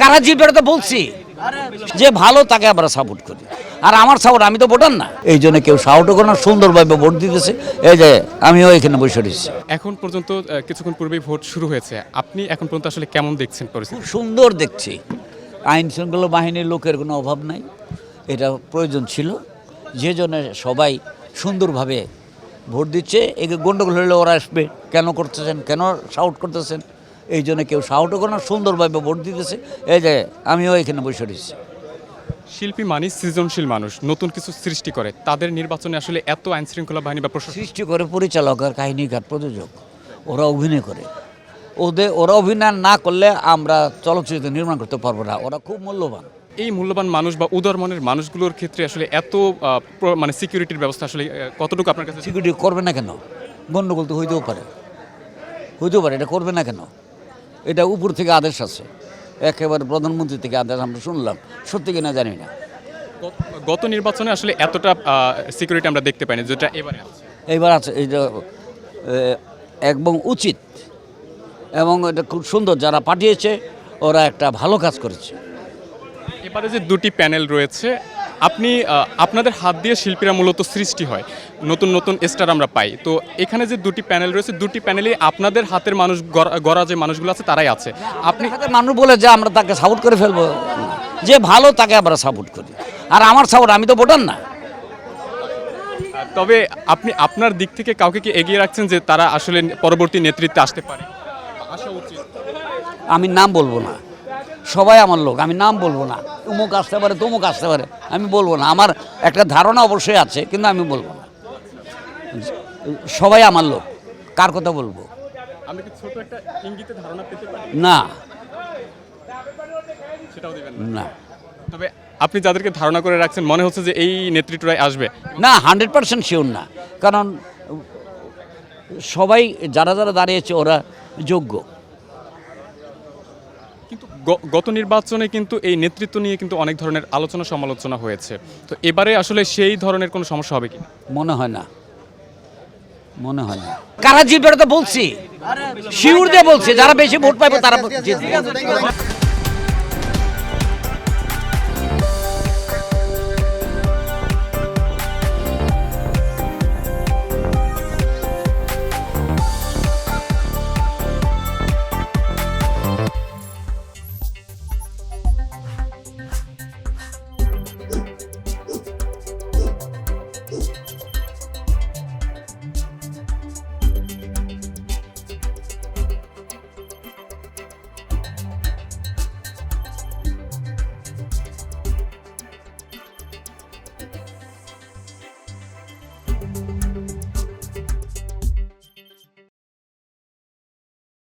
কারা জিতবে তো বলছি যে ভালো তাকে আমরা সাপোর্ট করি। আর আমার সাপোর্ট, আমি তো ভোটার না, এই জন্য কেউ সাপোর্টও করে না, সুন্দরভাবে ভোট দিতেছে। এই যে আমিও এখানে বসে রয়েছি। এখন পর্যন্ত কিছুক্ষণ পূর্বেই ভোট শুরু হয়েছে, আপনি এখন পর্যন্ত আসলে কেমন দেখছেন খুব পরিস্থিতি? সুন্দর দেখছি, আইন শৃঙ্খলা বাহিনীর লোকের কোনো অভাব নাই, এটা প্রয়োজন ছিল, যে জন্য সবাই সুন্দরভাবে ভোট দিচ্ছে। এই গণ্ডগোল হলে ওরা আসবে, কেন করতেছেন, কেন সাউট করতেছেন, এই জন্য কেউ সাউটও করে না, সুন্দরভাবে ভোট দিতেছে। এই যে আমিও এখানে বসে রয়েছি। শিল্পী মানে সৃজনশীল মানুষ, নতুন কিছু সৃষ্টি করে, তাদের নির্বাচনে আসলে এত আইন শৃঙ্খলা বাহিনী বা প্রশাসন সৃষ্টি করে পরিচালক আর কাহিনীকার প্রযোজক, ওরা অভিনয় করে। ওরা অভিনয় না করলে আমরা চলচ্চিত্র নির্মাণ করতে পারবো না। ওরা খুব মূল্যবান। এই মূল্যবান মানুষ বা উদার মনের মানুষগুলোর ক্ষেত্রে আসলে এত মানে সিকিউরিটির ব্যবস্থা আসলে কতটুকু আপনার কাছে? সিকিউরিটি করবে না কেন? গণ্ডগোল তো হইতেও পারে, এটা করবে না কেন? এটা উপর থেকে আদেশ আছে, একেবারে প্রধানমন্ত্রী থেকে আদেশ আমরা শুনলাম, সত্যি কিনা জানি না। গত নির্বাচনে আসলে এতটা সিকিউরিটি আমরা দেখতে পাইনি যেটা এবারে আছে। এইবার আছে, এইটা একদম উচিত এবং এটা খুব সুন্দর। যারা পাঠিয়েছে ওরা একটা ভালো কাজ করেছে। এবারে যে দুটি প্যানেল রয়েছে, আপনি আপনাদের হাত দিয়ে শিল্পীরা মূলত সৃষ্টি হয়, নতুন নতুন স্টার আমরা পাই। তো এখানে যে দুটি প্যানেল রয়েছে, দুটি প্যানেলে আপনাদের হাতের মানুষ গড়া যে মানুষগুলো আছে তারাই আছে। আপনি মানুষ বলে যে আমরা তাকে সাপোর্ট করে ফেলবো, যে ভালো তাকে আমরা সাপোর্ট করি। আর আমার সাপোর্ট, আমি তো ভোটার না। তবে আপনি আপনার দিক থেকে কাউকে কি এগিয়ে রাখছেন যে তারা আসলে পরবর্তী নেতৃত্বে আসতে পারে, আসা উচিত? আমি নাম বলবো না, সবাই আমার লোক, আমি নাম বলবো না। অমুক আসতে পারে, তমুক আসতে পারে, আমি বলবো না। আমার একটা ধারণা অবশ্যই আছে, কিন্তু আমি বলবো না। সবাই আমার লোক, কার কথা বলবো? আমি কি ছোট একটা ইঙ্গিতে ধারণা পেতে পারি? না সেটাও দিবেন না তবে আপনি যাদেরকে ধারণা করে রাখছেন, মনে হচ্ছে যে এই নেতৃত্বরাই আসবে? না, 100% শিওর না, কারণ সবাই যারা যারা দাঁড়িয়েছে ওরা যোগ্য। কিন্তু গত নির্বাচনে কিন্তু এই নেতৃত্ব নিয়ে কিন্তু অনেক ধরনের আলোচনা সমালোচনা হয়েছে। তো এবারে আসলে সেই ধরনের কোনো সমস্যা হবে কি? মনে হয় না, মনে হয় না। কারা জিতবে তো বলছি, শিউর দিয়ে বলছি, যারা বেশি ভোট পাইবে তারা জিতবে।